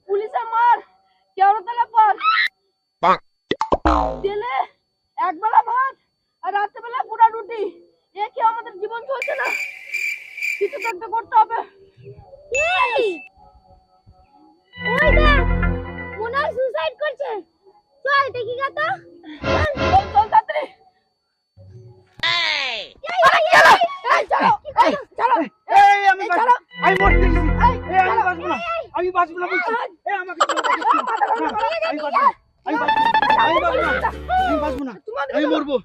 পুলিশের মার কেওড়াতলা পর দিলে একবেলা ভাত আর রাত্রেবেলা পোড়া রুটি, এ কি আমাদের জীবন চলছে না? কিছু তো একটা করতে হবে। ওই দেখ, মনে হয় সুসাইড করছে। চল দেখি গা তো। চল চল তাড়াতাড়ি। আমি বাঁচবো না বলছি। আমি বাঁচবো না, আমি মরবো।